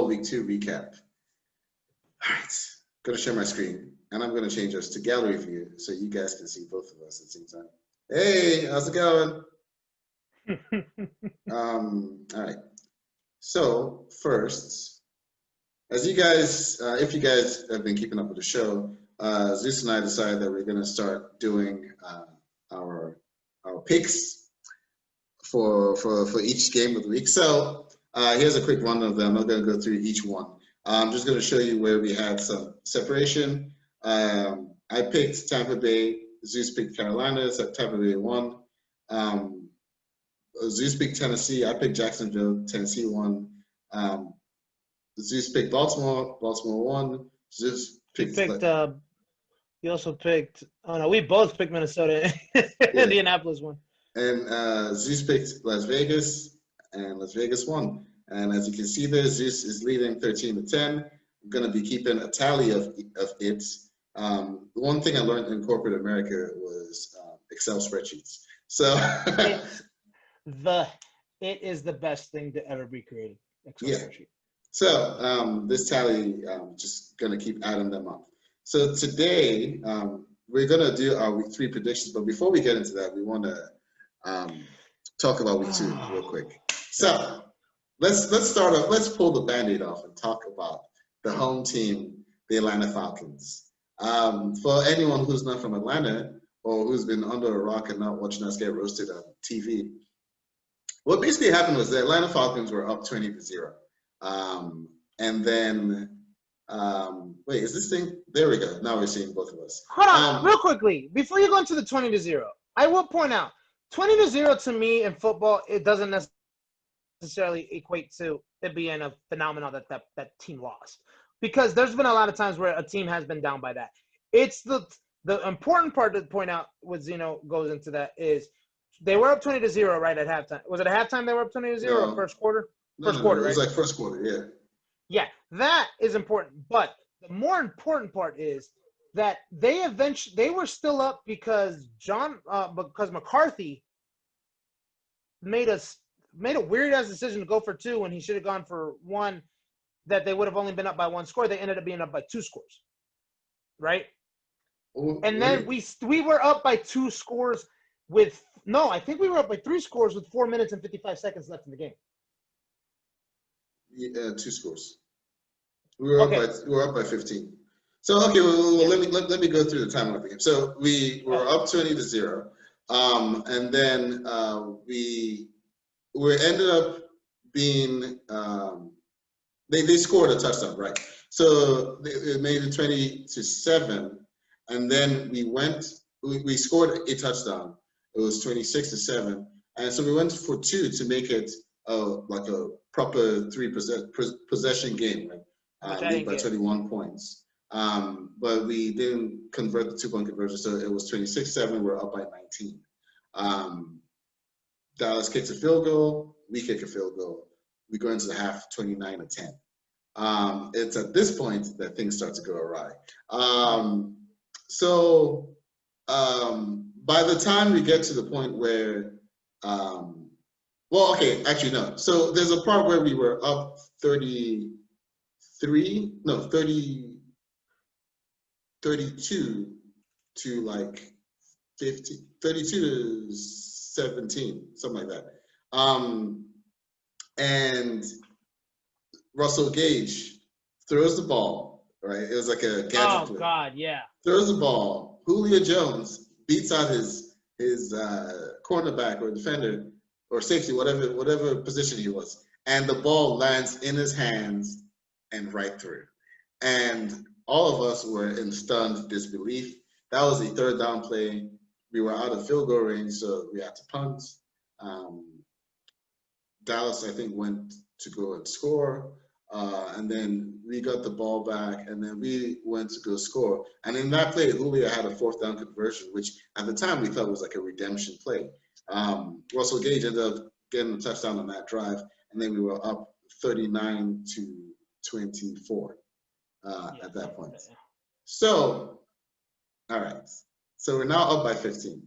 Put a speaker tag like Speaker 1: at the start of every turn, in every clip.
Speaker 1: football week 2 recap. All right, gonna share my screen, and I'm gonna change us to gallery view so you guys can see both of us at the same time. Hey, how's it going? All right. So first, as you guys, if you guys have been keeping up with the show, Zeus and I decided that we're gonna start doing our picks for each game of the week. So here's a quick run of them. I'm not going to go through each one. I'm just going to show you where we had some separation. I picked Tampa Bay. Zeus picked Carolina. So Tampa Bay won. Zeus picked Tennessee. I picked Jacksonville. Tennessee won. Zeus picked Baltimore. Baltimore won. Zeus picked.
Speaker 2: You also picked. Oh no, we both picked Minnesota.
Speaker 1: Yeah.
Speaker 2: Indianapolis won.
Speaker 1: And Zeus picked Las Vegas, and Las Vegas won. And as you can see there, Zeus is leading 13-10. I'm going to be keeping a tally of it. The one thing I learned in corporate America was Excel spreadsheets. So
Speaker 2: it is the best thing to ever be created. Excel spreadsheet.
Speaker 1: So this tally, just going to keep adding them up. So today, we're going to do our week 3 predictions. But before we get into that, we want to talk about week 2 real quick. So let's start off. Let's pull the Band-Aid off and talk about the home team, the Atlanta Falcons. For anyone who's not from Atlanta or who's been under a rock and not watching us get roasted on TV, what basically happened was the Atlanta Falcons were up 20-0, and then wait, is this thing? There we go. Now we're seeing both of us.
Speaker 2: Hold on, real quickly before you go into the 20-0, I will point out. 20-0 to me in football, it doesn't necessarily equate to it being a phenomenon that team lost. Because there's been a lot of times where a team has been down by that. It's the important part to point out what Zeno goes into that is they were up 20-0 right at halftime. Was it at halftime they were up 20-0 or first quarter? First quarter, right?
Speaker 1: It was like first quarter, yeah.
Speaker 2: Yeah, that is important. But the more important part is that they were still up because McCarthy made a weird ass decision to go for 2 when he should have gone for 1, that they would have only been up by 1 score. They ended up being up by 2 scores, right? And then we were up by 2 scores I think we were up by 3 scores with 4 minutes and 55 seconds left in the game.
Speaker 1: Yeah, 2 scores. We were up by 15. So okay, well, let me go through the timeline of the game. So we were up 20-0, and then we ended up being they scored a touchdown, right? So it made it 20-7, and then we scored a touchdown. It was 26-7, and so we went for 2 to make it like a proper 3 possession game, right? Lead by 21 points. But we didn't convert the 2-point conversion, so it was 26-7. We're up by 19. Dallas kicks a field goal. We kick a field goal. We go into the half 29-10. It's at this point that things start to go awry. So by the time we get to the point where, well, okay, actually no. So there's a part where we were up 32 to like 32 to 17, something like that. And Russell Gage throws the ball, right? It was like a gadget play.
Speaker 2: God, yeah.
Speaker 1: Throws the ball. Julio Jones beats out his cornerback or defender or safety, whatever position he was, and the ball lands in his hands and right through. And all of us were in stunned disbelief. That was a 3rd down play. We were out of field goal range, so we had to punt. Dallas, I think, went to go and score. And then we got the ball back, and then we went to go score. And in that play, Julio had a 4th down conversion, which at the time we thought was like a redemption play. Russell Gage ended up getting a touchdown on that drive, and then we were up 39-24 at that point. So, all right. So we're now up by 15.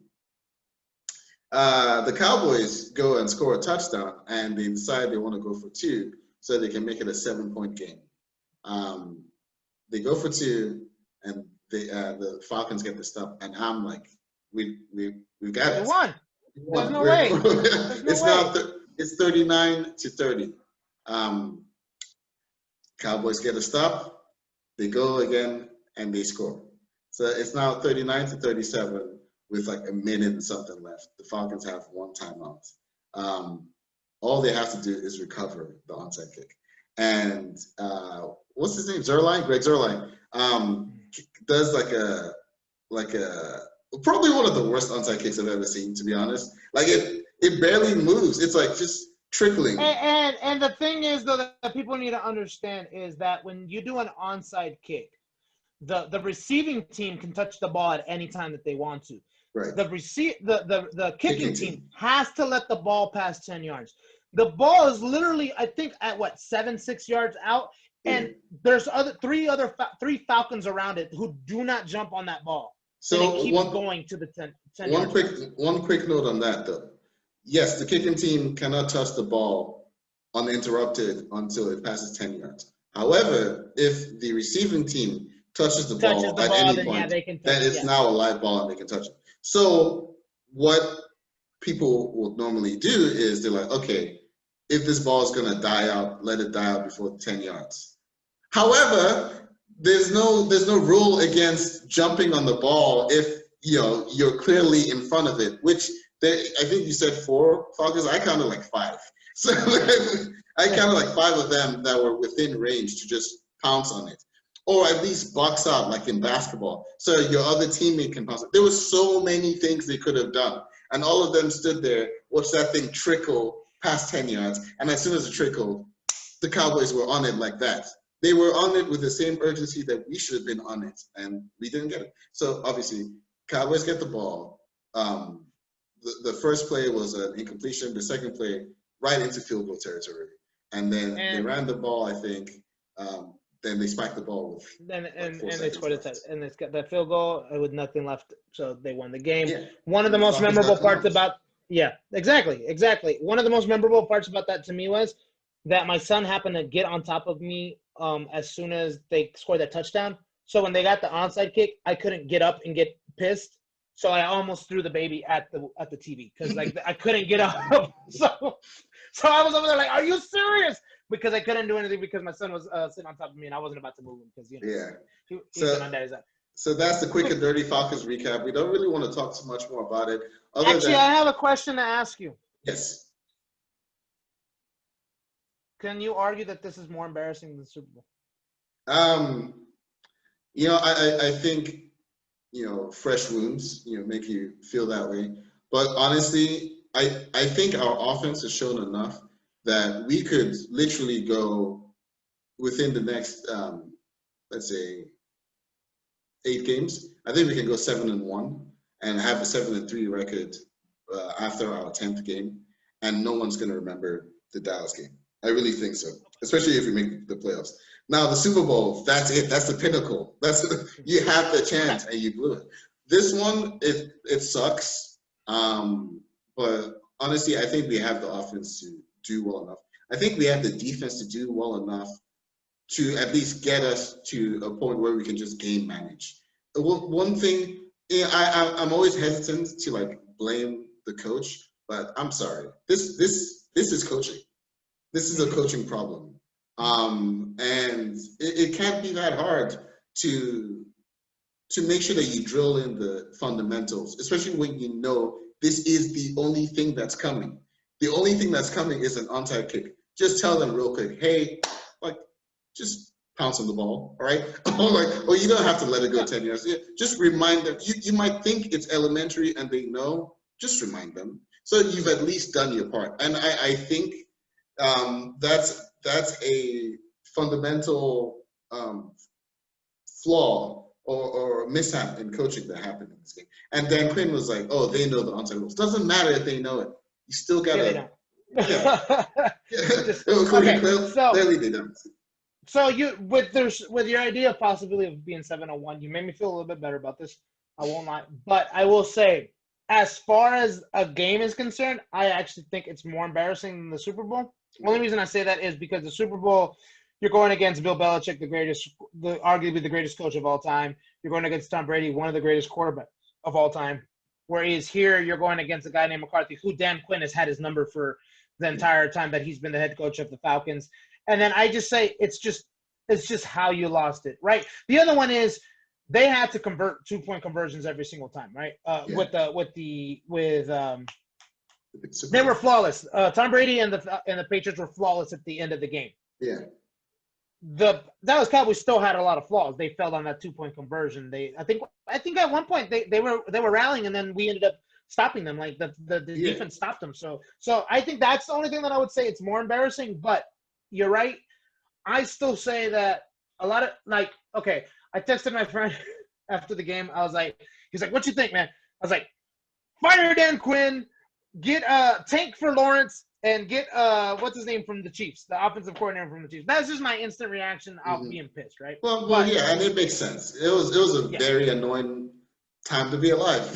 Speaker 1: The Cowboys go and score a touchdown, and they decide they want to go for 2. so they can make it a 7-point game. They go for 2, and the Falcons get the stop, and I'm like, we've got it.
Speaker 2: They won. There's no way. There's no
Speaker 1: It's
Speaker 2: way.
Speaker 1: now it's 39-30. Cowboys get a stop. They go again and they score. So it's now 39-37 with like a minute and something left. The Falcons have 1 timeout. All they have to do is recover the onside kick. And what's his name? Greg Zuerlein, does like a probably one of the worst onside kicks I've ever seen, to be honest. Like it barely moves. It's like just trickling.
Speaker 2: And the thing is, though, that people need to understand is that when you do an onside kick, the receiving team can touch the ball at any time that they want to.
Speaker 1: Right.
Speaker 2: The kicking team has to let the ball pass 10 yards. The ball is literally, I think, at 7-6 yards out, and there's three Falcons around it who do not jump on that ball. So they keep going to the 10 yards.
Speaker 1: One quick note on that, though. Yes, the kicking team cannot touch the ball uninterrupted until it passes 10 yards. However, if the receiving team touches the ball at any point, then it's now a live ball and they can touch it. So what people will normally do is they're like, okay, if this ball is going to die out, let it die out before 10 yards. However, there's no rule against jumping on the ball if you're clearly in front of it, which I think you said 4 Falcons. I counted like 5. So I counted like 5 of them that were within range to just pounce on it, or at least box out like in basketball, so your other teammate can pounce. There were so many things they could have done, and all of them stood there, watched that thing trickle past 10 yards, and as soon as it trickled, the Cowboys were on it like that. They were on it with the same urgency that we should have been on it, and we didn't get it. So obviously, Cowboys get the ball. The first play was an incompletion. The second play, right into field goal territory. And then they ran the ball, I think. Then they spiked the ball with
Speaker 2: and they scored it. And they got that field goal with nothing left, so they won the game.
Speaker 1: Yeah.
Speaker 2: One of the most memorable parts about exactly. One of the most memorable parts about that to me was that my son happened to get on top of me as soon as they scored that touchdown. So when they got the onside kick, I couldn't get up and get pissed. So I almost threw the baby at the TV because like I couldn't get up. So I was over there like, "Are you serious?" Because I couldn't do anything because my son was sitting on top of me and I wasn't about to move him because he's on daddy's side.
Speaker 1: So that's the quick and dirty Falcons recap. We don't really want to talk too much more about it.
Speaker 2: Actually, I have a question to ask you.
Speaker 1: Yes.
Speaker 2: Can you argue that this is more embarrassing than the Super Bowl?
Speaker 1: I think. Fresh wounds, make you feel that way. But honestly, I think our offense has shown enough that we could literally go within the next, let's say, 8 games. I think we can go 7-1 and have a 7-3 record after our 10th game, and no one's going to remember the Dallas game. I really think so, especially if we make the playoffs. Now, the Super Bowl, that's it. That's the pinnacle. You have the chance, and you blew it. This one, it sucks. But honestly, I think we have the offense to do well enough. I think we have the defense to do well enough to at least get us to a point where we can just game manage. One thing, I'm always hesitant to blame the coach, but I'm sorry. This is coaching. This is a coaching problem. And it can't be that hard to make sure that you drill in the fundamentals, especially when you know this is the only thing that's coming. The only thing that's coming is an onside kick. Just tell them real quick, hey, just pounce on the ball, all right? Or you don't have to let it go 10 years. Just remind them. You might think it's elementary and they know. Just remind them. So you've at least done your part. And I think that's a fundamental flaw or mishap in coaching that happened in this game. And Dan Quinn was like, "Oh, they know the onside rules. Doesn't matter if they know it. You still gotta." Clearly they don't.
Speaker 2: So with your idea of possibility of being 7-1, you made me feel a little bit better about this. I won't lie, but I will say, as far as a game is concerned, I actually think it's more embarrassing than the Super Bowl. Only reason I say that is because the Super Bowl, you're going against Bill Belichick, arguably the greatest coach of all time. You're going against Tom Brady, one of the greatest quarterbacks of all time. Whereas here, you're going against a guy named McCarthy, who Dan Quinn has had his number for the entire time that he's been the head coach of the Falcons. And then I just say it's just how you lost it, right? The other one is they had to convert 2-point conversions every single time, right? They were flawless. Tom Brady and the Patriots were flawless at the end of the game.
Speaker 1: Yeah.
Speaker 2: The Dallas Cowboys still had a lot of flaws. They failed on that 2-point conversion. I think at one point they were rallying, and then we ended up stopping them. Like the defense stopped them. So I think that's the only thing that I would say it's more embarrassing. But you're right. I still say that a lot of I texted my friend after the game. I was like, he's like, "What you think, man?" I was like, "Fire Dan Quinn, get tank for Lawrence, and get what's his name from the Chiefs, the offensive coordinator from the Chiefs." That's just my instant reaction out being pissed, right?
Speaker 1: Well, yeah, and it makes sense. It was a very annoying time to be alive.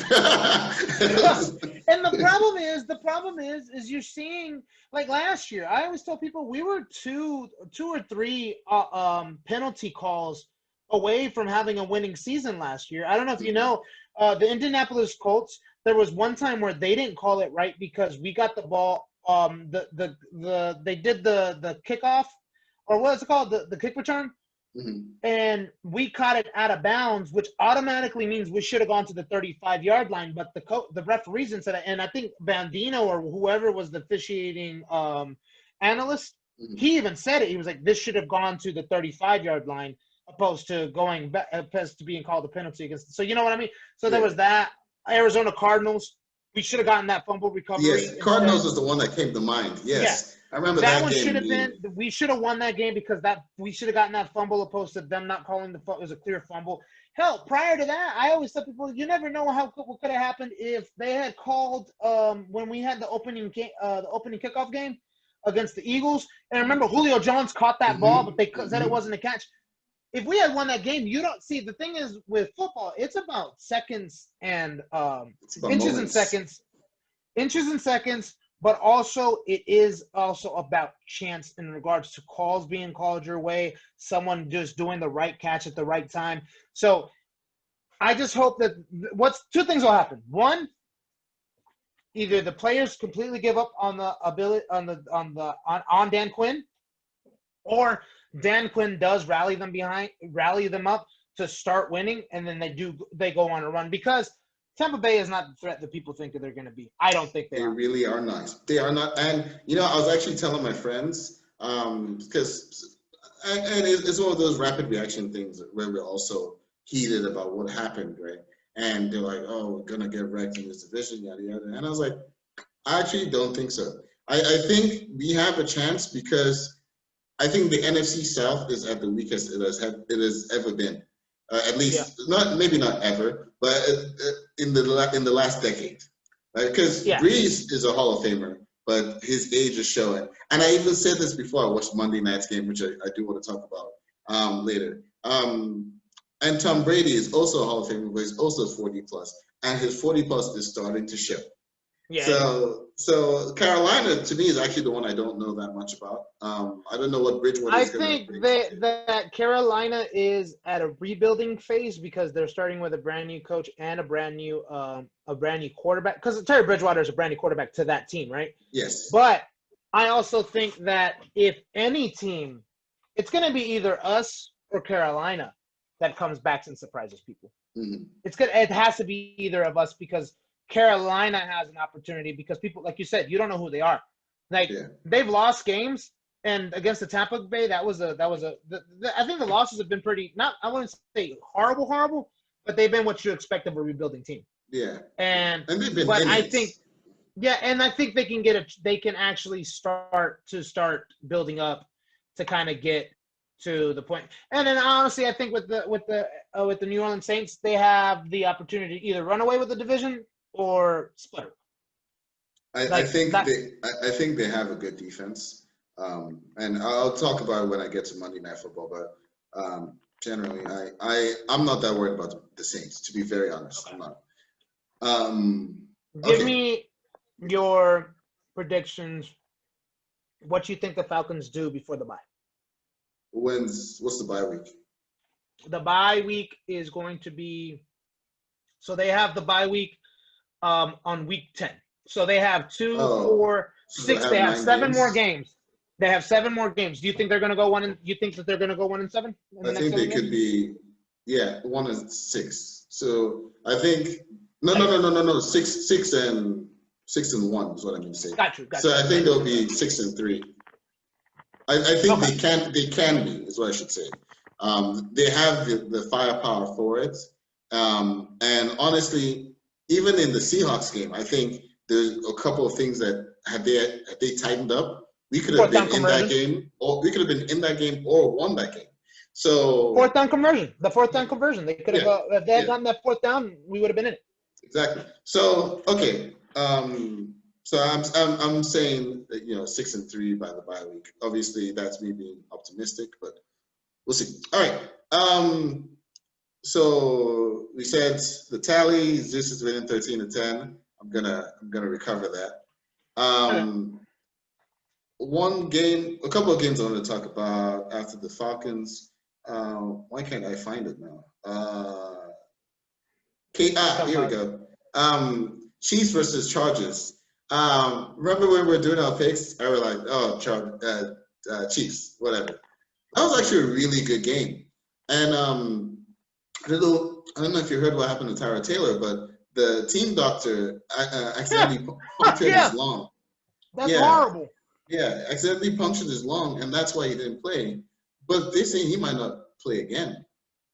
Speaker 2: And the problem is you're seeing, like last year, I always tell people we were two or three penalty calls away from having a winning season last year. I don't know if you know, the Indianapolis Colts, there was one time where they didn't call it right because we got the ball, they did the kickoff, or what is it called, the kick return, and we caught it out of bounds, which automatically means we should have gone to the 35-yard line. But the referees said it, and I think Bandino or whoever was the officiating analyst, he even said it. He was like, "This should have gone to the 35-yard line, opposed to being called a penalty against." So you know what I mean? So there was that. Arizona Cardinals, we should have gotten that fumble recovery.
Speaker 1: Yes, Cardinals was the one that came to mind. Yes, I remember that
Speaker 2: one
Speaker 1: game.
Speaker 2: Should have been. We should have won that game because we should have gotten that fumble opposed to them not calling it was a clear fumble. Hell, prior to that, I always tell people you never know what could have happened if they had called when we had the opening kickoff game against the Eagles. And remember, Julio Jones caught that ball, but they said it wasn't a catch. If we had won that game, you don't see. The thing is with football, it's about seconds and inches and seconds, but also it is also about chance in regards to calls being called your way, someone just doing the right catch at the right time. So I just hope that two things will happen. One, either the players completely give up on the ability on Dan Quinn, or Dan Quinn does rally them up to start winning, and then they go on a run, because Tampa Bay is not the threat that people think that they're going to be. I don't think they are.
Speaker 1: Really are not. They are not. And I was actually telling my friends because it's one of those rapid reaction things where we're also heated about what happened, right? And they're like, "Oh, we're gonna get wrecked in this division, yada yada." And I was like, I actually don't think so. I think we have a chance because I think the NFC South is at the weakest it has ever been, at least maybe not ever, but in the last decade, right? Because Breeze is a Hall of Famer, but his age is showing. And I even said this before I watched Monday night's game, which I do want to talk about later. And Tom Brady is also a Hall of Famer, but he's also 40 plus, and his 40 plus is starting to show. Yeah. So Carolina to me is actually the one I don't know that much about. I don't know what Bridgewater is going to bring.
Speaker 2: I think that Carolina is at a rebuilding phase because they're starting with a brand new coach and a brand new quarterback. Because Terry Bridgewater is a brand new quarterback to that team, right?
Speaker 1: Yes.
Speaker 2: But I also think that if any team, it's going to be either us or Carolina that comes back and surprises people. Mm-hmm. It has to be either of us because Carolina has an opportunity because people, like you said, you don't know who they are. They've lost games, and against the Tampa Bay, I think the losses have been pretty, I wouldn't say horrible, but they've been what you expect of a rebuilding team.
Speaker 1: Yeah.
Speaker 2: And
Speaker 1: they've been
Speaker 2: but
Speaker 1: innings.
Speaker 2: I think they can actually start building up to kind of get to the point. And then honestly, I think with the New Orleans Saints, they have the opportunity to either run away with the division or split.
Speaker 1: I think they have a good defense, and I'll talk about it when I get to Monday Night Football. But generally, I'm not that worried about the Saints. To be very honest, okay. I'm not.
Speaker 2: Give me your predictions what you think the Falcons do before the bye.
Speaker 1: What's the bye week?
Speaker 2: The bye week is going to be, so they have the bye week on week 10. So they have 2, 4, 6. They have 7 more games. They have 7 more games. Do you think they're going to go you think that they're going to go 1-7?
Speaker 1: I think they could be, 1-6. So I think no. 6-1 is what I mean to say.
Speaker 2: Got you.
Speaker 1: So I think they'll be 6-3. I think they can be, is what I should say. They have the firepower for it. And honestly, even in the Seahawks game, I think there's a couple of things that had they tightened up, we could have been in that game, or we could have been in that game or won that game. So
Speaker 2: fourth down conversion, the fourth down conversion. They could have if they had gotten that fourth down, we would have been in it.
Speaker 1: Exactly. So okay. So I'm saying that, 6-3 by the bye week. Obviously, that's me being optimistic, but we'll see. All right. So we said the tally. Zeus is winning 13-10. I'm gonna recover that. A couple of games I want to talk about after the Falcons. Why can't I find it now? Here we go. Chiefs versus Chargers. Remember when we were doing our picks? I was like, Chiefs, whatever. That was actually a really good game. And I don't know if you heard what happened to Tyrod Taylor, but the team doctor accidentally punctured his lung.
Speaker 2: That's horrible.
Speaker 1: Yeah, accidentally punctured his lung, and that's why he didn't play. But they're saying he might not play again.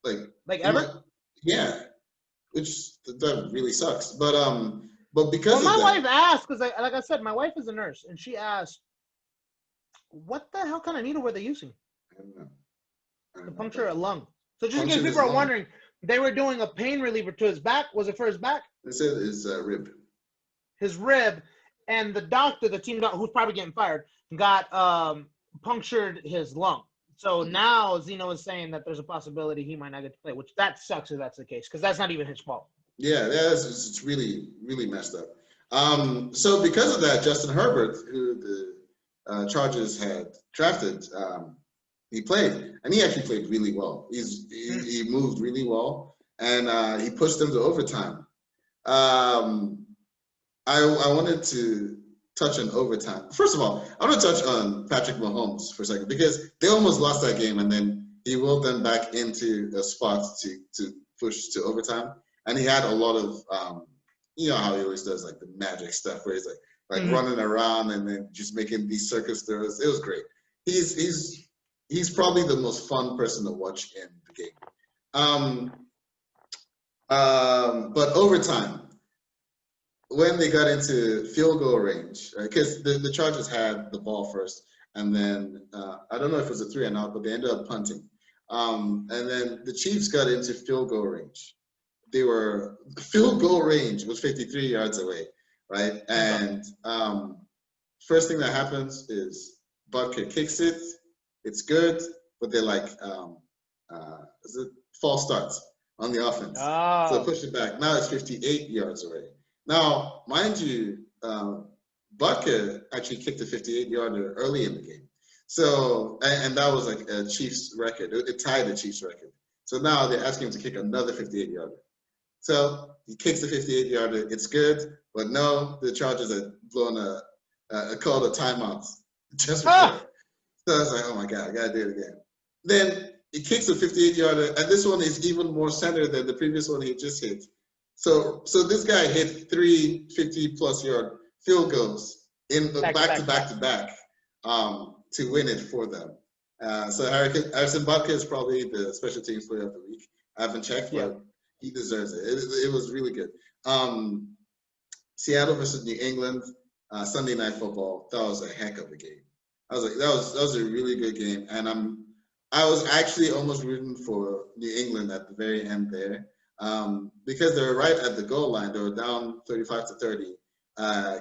Speaker 1: Like
Speaker 2: ever?
Speaker 1: Yeah, which that really sucks. But because
Speaker 2: my wife asked, because like I said, my wife is a nurse, and she asked, "What the hell kind of needle were they using
Speaker 1: I don't know.
Speaker 2: to puncture a lung?" So just in case people are wondering, they were doing a pain reliever to his back. Was it for his back?
Speaker 1: They said his rib.
Speaker 2: His rib, and the doctor, the team doctor, who's probably getting fired, got punctured his lung. So now Zeno is saying that there's a possibility he might not get to play, which that sucks if that's the case, because that's not even his fault.
Speaker 1: Yeah, it's really, really messed up. So because of that, Justin Herbert, who the Chargers had drafted, he played, and he actually played really well. He moved really well, and he pushed them to overtime. I wanted to touch on overtime. First of all, I want to touch on Patrick Mahomes for a second, because they almost lost that game, and then he willed them back into a spot to push to overtime. And he had a lot of, you know how he always does, like the magic stuff, where he's like running around and then just making these circus throws. It was great. He's probably the most fun person to watch in the game. But overtime, when they got into field goal range, because the Chargers had the ball first, and then I don't know if it was a 3 and out, but they ended up punting. And then the Chiefs got into field goal range. The field goal range was 53 yards away, right? And first thing that happens is Butker kicks it. It's good, but they're like, false starts on the offense.
Speaker 2: Oh.
Speaker 1: So push it back. Now it's 58 yards away. Now, mind you, Butker actually kicked a 58-yarder early in the game. So, and that was like a Chiefs record. It tied the Chiefs record. So now they're asking him to kick another 58-yarder. So he kicks the 58-yarder. It's good, but no, the Chargers are blowing called a timeout just before. So I was like, oh my God, I gotta do it again. Then he kicks a 58-yarder, and this one is even more center than the previous one he just hit. So this guy hit 3 50-plus yard field goals in back to back to win it for them. So Harrison Butker is probably the special teams player of the week. I haven't checked, but he deserves it. It was really good. Seattle versus New England, Sunday Night Football. That was a heck of a game. I was like, that was a really good game, and I was actually almost rooting for New England at the very end there, because they were right at the goal line. They were down 35-30.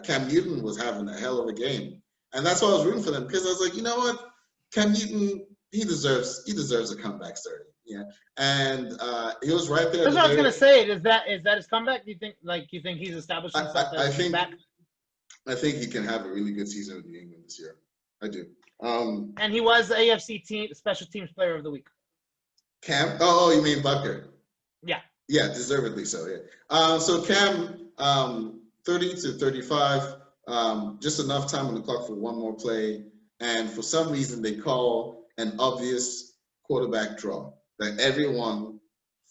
Speaker 1: Cam Newton was having a hell of a game, and that's why I was rooting for them, because I was like, you know what, Cam Newton, he deserves a comeback story. Yeah, and he was right there.
Speaker 2: That's what I was gonna say. Is that his comeback? Do you think he's established himself as back?
Speaker 1: I think he can have a really good season with New England this year. I do.
Speaker 2: And he was the AFC team special teams player of the week.
Speaker 1: Cam? Oh, you mean Butker?
Speaker 2: Yeah.
Speaker 1: Yeah, deservedly so. Yeah. So Cam, 30 to 35, just enough time on the clock for one more play, and for some reason they call an obvious quarterback draw that everyone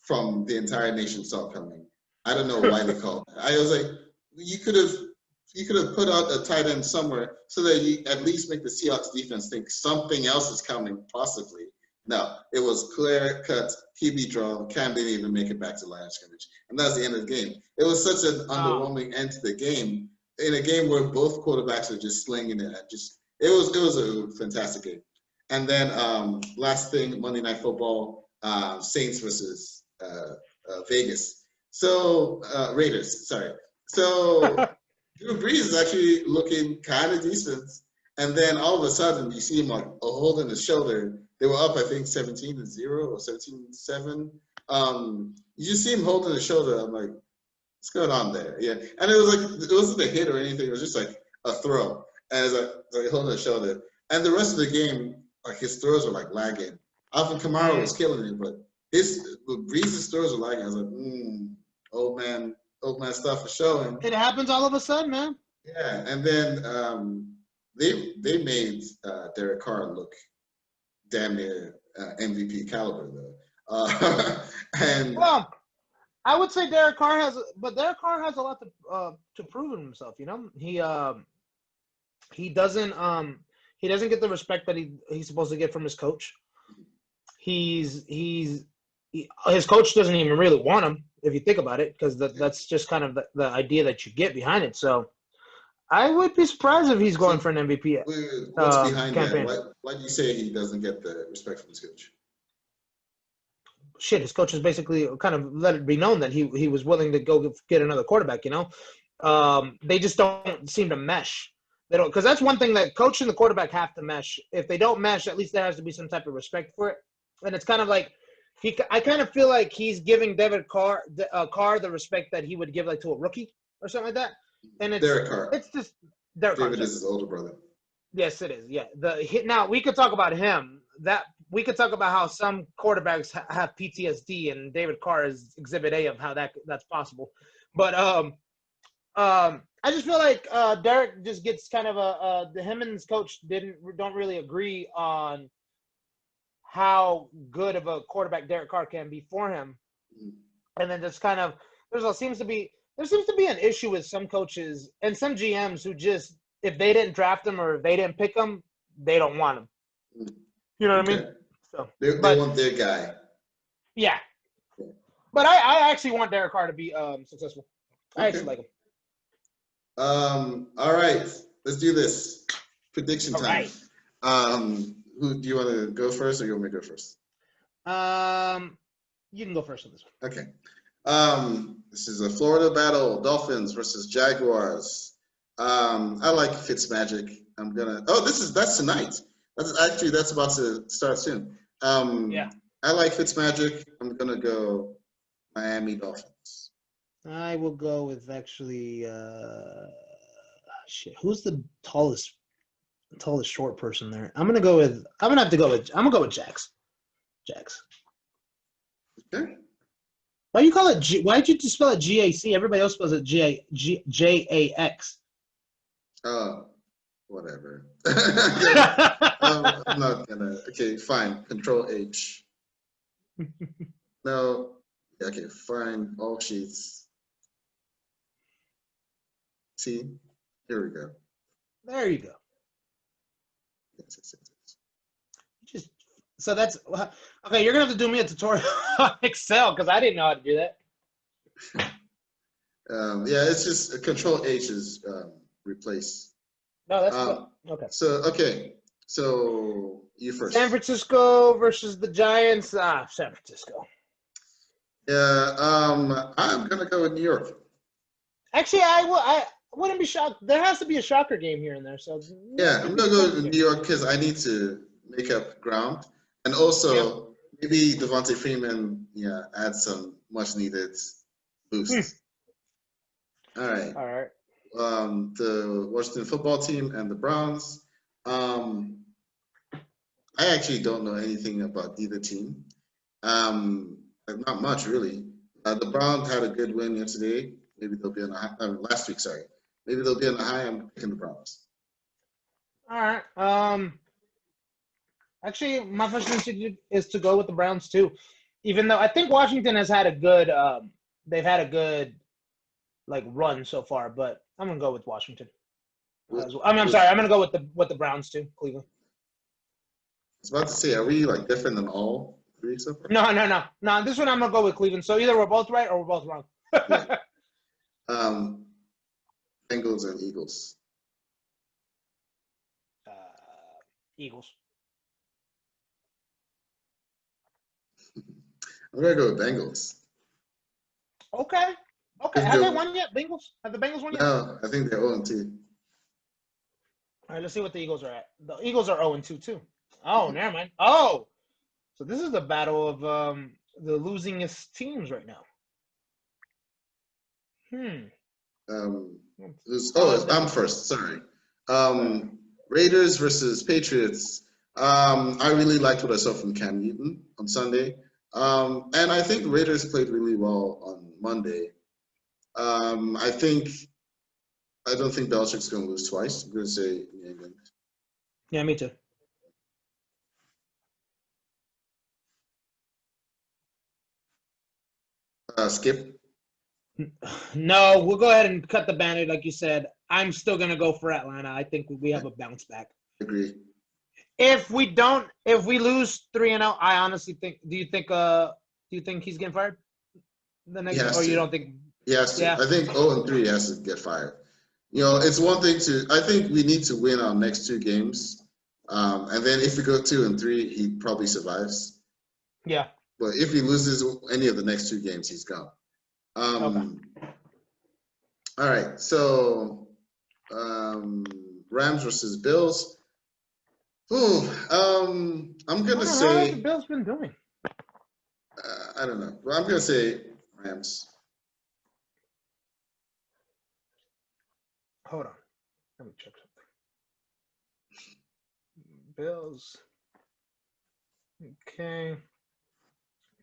Speaker 1: from the entire nation saw coming. I don't know why they called that. I was like, you could have put out a tight end somewhere so that you at least make the Seahawks defense think something else is coming, possibly. No, it was clear cut QB draw. Cam didn't even make it back to line of scrimmage, and that's the end of the game. It was such an underwhelming end to the game in a game where both quarterbacks are just slinging it. It was a fantastic game. And then last thing, Monday Night Football, Saints versus Vegas. So Raiders, sorry. So Drew Brees is actually looking kind of decent, and then all of a sudden you see him like holding his shoulder. They were up, I think, 17-0 or 17-7. You just see him holding his shoulder. I'm like, what's going on there? Yeah, and it was like it wasn't a hit or anything. It was just like a throw, and it's like holding his shoulder. And the rest of the game, like his throws were like lagging. Alvin Kamara was killing it, but Breeze's throws were lagging. I was like, old man stuff is showing.
Speaker 2: It happens all of a sudden, man.
Speaker 1: Yeah, and then they made Derek Carr look damn near MVP caliber though. And
Speaker 2: well, I would say Derek Carr has a lot to prove in himself. You know, he doesn't get the respect that he's supposed to get from his coach. His coach doesn't even really want him, if you think about it, because that's just kind of the idea that you get behind it. So I would be surprised if he's going for an MVP.
Speaker 1: What's behind
Speaker 2: campaign.
Speaker 1: that? Why do you say he doesn't get the respect from his coach?
Speaker 2: Shit, his coach has basically kind of let it be known that he was willing to go get another quarterback. You know, they just don't seem to mesh. They don't, because that's one thing that coach and the quarterback have to mesh. If they don't mesh, at least there has to be some type of respect for it. And it's kind of like I kind of feel like he's giving David Carr the respect that he would give like to a rookie or something like that. And it's
Speaker 1: Derek Carr.
Speaker 2: It's just Derek Carr.
Speaker 1: David is his older brother.
Speaker 2: Yes, it is. Yeah. Now we could talk about him. We could talk about how some quarterbacks have PTSD, and David Carr is Exhibit A of how that's possible. But I just feel like Derek just gets kind of him and his coach don't really agree on how good of a quarterback Derek Carr can be for him, and then just kind of there seems to be an issue with some coaches and some GMs who just, if they didn't draft him or if they didn't pick him, they don't want him. You know what I mean? So
Speaker 1: they want their guy.
Speaker 2: Yeah. But I actually want Derek Carr to be successful. I actually like him.
Speaker 1: All right, let's do this. Prediction time.
Speaker 2: Right.
Speaker 1: Who do you want to go first, or you want me to go first?
Speaker 2: You can go first on this one.
Speaker 1: Okay. This is a Florida battle: Dolphins versus Jaguars. I like Fitzmagic. That's tonight. That's about to start soon.
Speaker 2: Yeah.
Speaker 1: I like Fitzmagic. I'm gonna go Miami Dolphins.
Speaker 2: I will go with actually who's the tallest short person there? I'm gonna go with Jax.
Speaker 1: Okay.
Speaker 2: Why do you call it why'd you spell it GAC? Everybody else spells it JAX.
Speaker 1: Whatever. I'm not gonna. Okay, fine. Control H. No. Okay, fine. All sheets. See, here we go.
Speaker 2: There you go.
Speaker 1: Yes.
Speaker 2: So that's okay. You're gonna have to do me a tutorial on Excel because I didn't know how to do that.
Speaker 1: Yeah, it's just Control H is replace.
Speaker 2: No, that's cool. Okay.
Speaker 1: So you first.
Speaker 2: San Francisco versus the Giants. San Francisco.
Speaker 1: Yeah, I'm gonna go with New York.
Speaker 2: Actually, I wouldn't be shocked. There has to be a shocker game here and there. So
Speaker 1: yeah, I'm gonna go with New York because I need to make up ground, and also maybe Devontae Freeman, add some much needed boost. All right.
Speaker 2: All right.
Speaker 1: The Washington football team and the Browns. Um, I actually don't know anything about either team. Not much really. The Browns had a good win yesterday. Maybe they'll be on the high, last week. Sorry. Maybe they'll be on the high. I'm picking the Browns.
Speaker 2: All right. Actually, my first instinct is to go with the Browns too, even though I think Washington has had a good, they've had a good like run so far. But I'm gonna go with Washington. I'm sorry. I'm gonna go with the Browns too, Cleveland.
Speaker 1: I was about to say, are we like different than all three so far?
Speaker 2: No. This one I'm gonna go with Cleveland. So either we're both right or we're both wrong.
Speaker 1: Yeah. Bengals and Eagles.
Speaker 2: Eagles.
Speaker 1: I'm gonna go with Bengals.
Speaker 2: Okay. Have they won yet? Bengals? Have the Bengals won yet?
Speaker 1: No, I think they're 0-2.
Speaker 2: All right, let's see what the Eagles are at. The Eagles are 0-2 too. Oh, never mind. Oh, so this is the battle of the losingest teams right now.
Speaker 1: I'm first. Sorry. Raiders versus Patriots. I really liked what I saw from Cam Newton on Sunday. And I think the Raiders played really well on Monday. I don't think Belichick's going to lose twice. I'm going to say New England.
Speaker 2: Yeah, me too.
Speaker 1: Skip?
Speaker 2: No, we'll go ahead and cut the Band-Aid like you said. I'm still going to go for Atlanta. I think we have a bounce back.
Speaker 1: Agree.
Speaker 2: If we lose 3-0, I honestly think, do you think he's getting fired? The next, or you don't think?
Speaker 1: He has to. Yeah. I think 0-3 has to get fired. It's one thing I think we need to win our next 2 games. And then if we go 2-3, he probably survives.
Speaker 2: Yeah.
Speaker 1: But if he loses any of the next 2 games, he's gone.
Speaker 2: Okay.
Speaker 1: All right. So Rams versus Bills. I'm gonna say.
Speaker 2: How has the Bills been doing?
Speaker 1: I don't know. Well, I'm gonna say Rams.
Speaker 2: Hold on. Let me check something. Bills. Okay.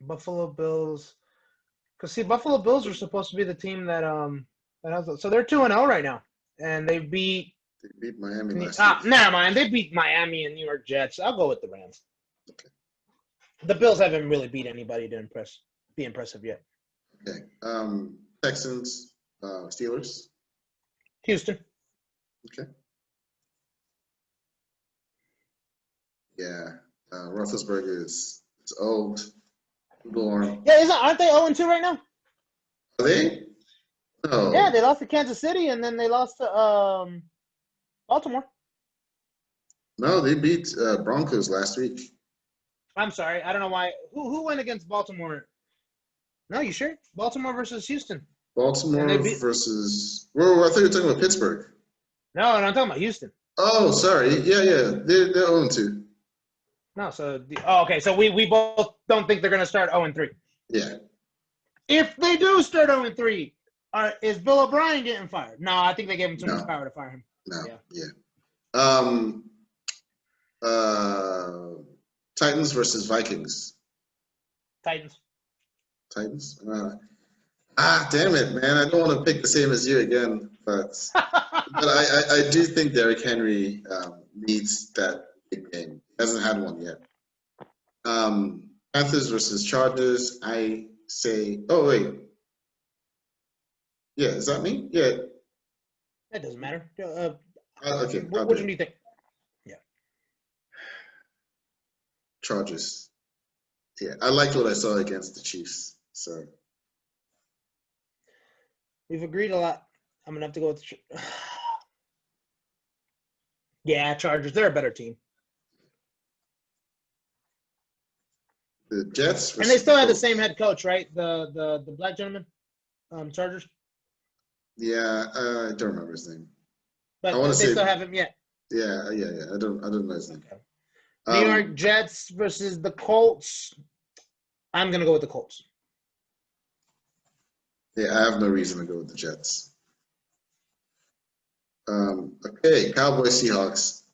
Speaker 2: Buffalo Bills. Because see, Buffalo Bills are supposed to be the team that so they're 2-0 right now, and they beat
Speaker 1: Miami last week.
Speaker 2: Never mind. They beat Miami and New York Jets. I'll go with the Rams.
Speaker 1: Okay.
Speaker 2: The Bills haven't really beat anybody to be impressive yet.
Speaker 1: Okay. Texans, Steelers.
Speaker 2: Houston.
Speaker 1: Okay. Yeah. Roethlisberger is old.
Speaker 2: Yeah, aren't they 0-2 right now?
Speaker 1: Are they? No.
Speaker 2: Yeah, they lost to Kansas City and then they lost to Baltimore.
Speaker 1: No, they beat Broncos last week.
Speaker 2: I'm sorry, I don't know why. Who went against Baltimore? No, you sure? Baltimore versus Houston.
Speaker 1: Baltimore versus. Whoa, I thought you were talking about Pittsburgh.
Speaker 2: No, I'm talking about Houston.
Speaker 1: Oh, sorry. Yeah. They're 0-2.
Speaker 2: No, okay. So we both don't think they're going to start 0-3.
Speaker 1: Yeah.
Speaker 2: If they do start 0-3, is Bill O'Brien getting fired? No, I think they gave him too much power to fire him.
Speaker 1: No. Yeah. Titans versus Vikings.
Speaker 2: Titans.
Speaker 1: Damn it, man! I don't want to pick the same as you again, but I do think Derrick Henry needs that big game. He hasn't had one yet. Panthers versus Chargers. I say. Oh wait. Yeah, is that me? Yeah.
Speaker 2: That doesn't matter.
Speaker 1: Okay.
Speaker 2: Which one do you think? Yeah.
Speaker 1: Chargers. Yeah, I liked what I saw against the Chiefs. So.
Speaker 2: We've agreed a lot. I'm gonna have to go with yeah, Chargers. They're a better team.
Speaker 1: The Jets.
Speaker 2: And they still have the same head coach, right? The black gentleman, Chargers.
Speaker 1: Yeah, I don't remember his name.
Speaker 2: But they still have him yet.
Speaker 1: Yeah. I don't know his name.
Speaker 2: Okay. New York Jets versus the Colts. I'm gonna go with the Colts.
Speaker 1: Yeah, I have no reason to go with the Jets. Okay, Cowboys, Seahawks.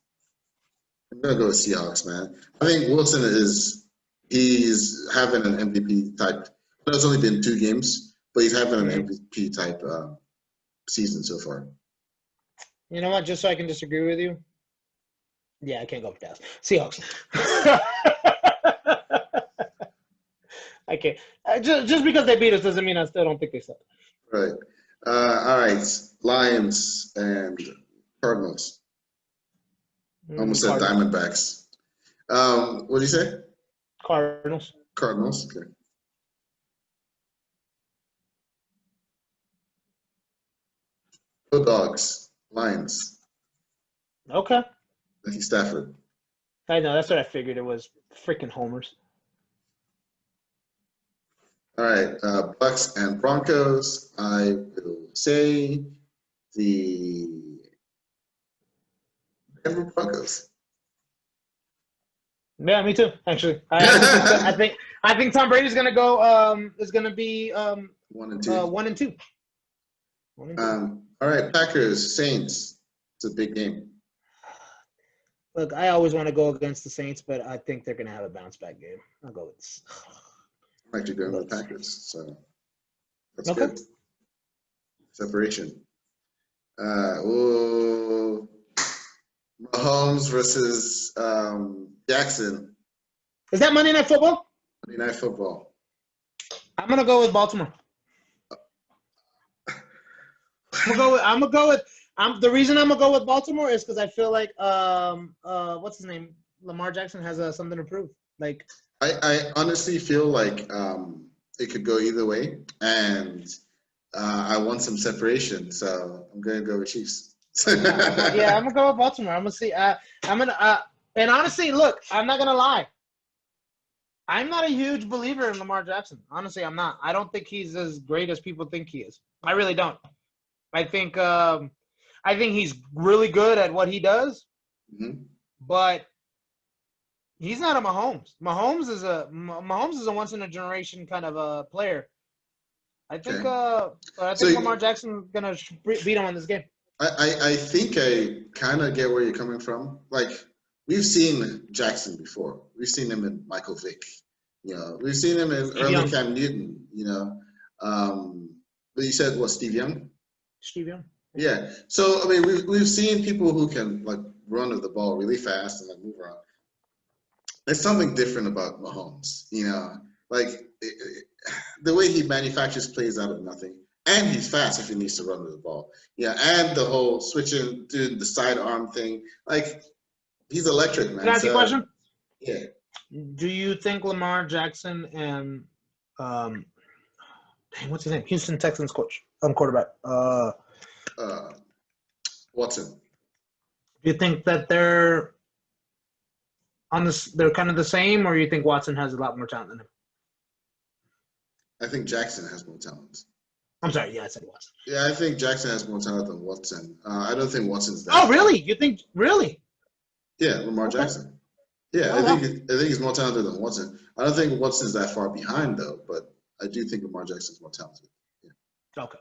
Speaker 1: I'm gonna go with Seahawks, man. I think Wilson he's having an MVP type. I know it's only been 2 games, but he's having an MVP type season so far.
Speaker 2: You know what? Just so I can disagree with you. Yeah, I can't go with Dallas. Seahawks. I can't. Just because they beat us doesn't mean I still don't think they suck.
Speaker 1: Right. All right. Lions and Cardinals. Almost said Diamondbacks. What did you say?
Speaker 2: Cardinals.
Speaker 1: Cardinals. Okay. Go Dogs. Lions.
Speaker 2: Okay.
Speaker 1: Matthew Stafford.
Speaker 2: I know. That's what I figured it was. Freaking homers.
Speaker 1: All right. Bucks and Broncos. I will say the Denver Broncos.
Speaker 2: Yeah, me too. Actually, I think Tom Brady's gonna go. Is gonna be
Speaker 1: 1 and 2.
Speaker 2: 1 and 2. 1 and 2.
Speaker 1: All right. Packers. Saints. It's a big game.
Speaker 2: Look, I always want to go against the Saints, but I think they're gonna have a bounce back game. I'll go with.
Speaker 1: I'm actually going with the Packers, so that's
Speaker 2: Okay.
Speaker 1: good. Separation. Mahomes versus Jackson.
Speaker 2: Is that Monday Night Football?
Speaker 1: Monday Night Football.
Speaker 2: I'm gonna go with Baltimore. The reason I'm gonna go with Baltimore is because I feel like what's his name? Lamar Jackson has something to prove. Like
Speaker 1: I honestly feel like it could go either way, and I want some separation, so I'm gonna go with Chiefs.
Speaker 2: yeah, I'm gonna go with Baltimore. I'm gonna see. And honestly, look, I'm not gonna lie. I'm not a huge believer in Lamar Jackson. Honestly, I'm not. I don't think he's as great as people think he is. I really don't. I think he's really good at what he does, but he's not a Mahomes. Mahomes is a once in a generation kind of a player. I think Lamar Jackson's gonna beat him on this game.
Speaker 1: I think I kind of get where you're coming from. Like, we've seen Jackson before. We've seen him in Michael Vick. You know, we've seen him in early Cam Newton. You know, but you said what, Steve Young?
Speaker 2: Steve Young.
Speaker 1: Yeah. So I mean, we've seen people who can like run with the ball really fast and like move around. There's something different about Mahomes. You know, like the way he manufactures plays out of nothing. And he's fast if he needs to run with the ball. Yeah, and the whole switching to the sidearm thing. Like, he's electric, man.
Speaker 2: Can I ask you a question?
Speaker 1: Yeah.
Speaker 2: Do you think Lamar Jackson and what's his name? Houston Texans quarterback.
Speaker 1: Watson.
Speaker 2: Do you think that they're they're kind of the same, or you think Watson has a lot more talent than him?
Speaker 1: I think Jackson has more talent.
Speaker 2: I'm sorry, yeah, I said Watson.
Speaker 1: Yeah, I think Jackson has more talent than Watson. I don't think Watson's that.
Speaker 2: Oh, really? You think really?
Speaker 1: Yeah, Lamar Jackson. Yeah, I think he's more talented than Watson. I don't think Watson's that far behind though, but I do think Lamar Jackson's more talented. Yeah.
Speaker 2: Okay.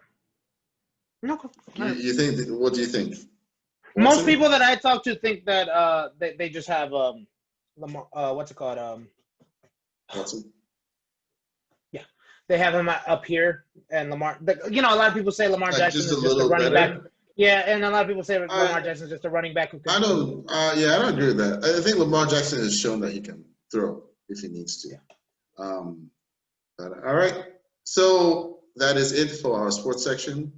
Speaker 2: Okay.
Speaker 1: You think? What do you think? Watson?
Speaker 2: Most people that I talk to think that they just have Lamar. What's it called?
Speaker 1: Watson.
Speaker 2: They have him up here, and Lamar. You know, a lot of people say Lamar Jackson is just a running back. Yeah, and a lot of people say Lamar Jackson is just a running back who can.
Speaker 1: I don't. Yeah, I don't agree with that. I think Lamar Jackson has shown that he can throw if he needs to.
Speaker 2: Yeah.
Speaker 1: But, all right. So that is it for our sports section.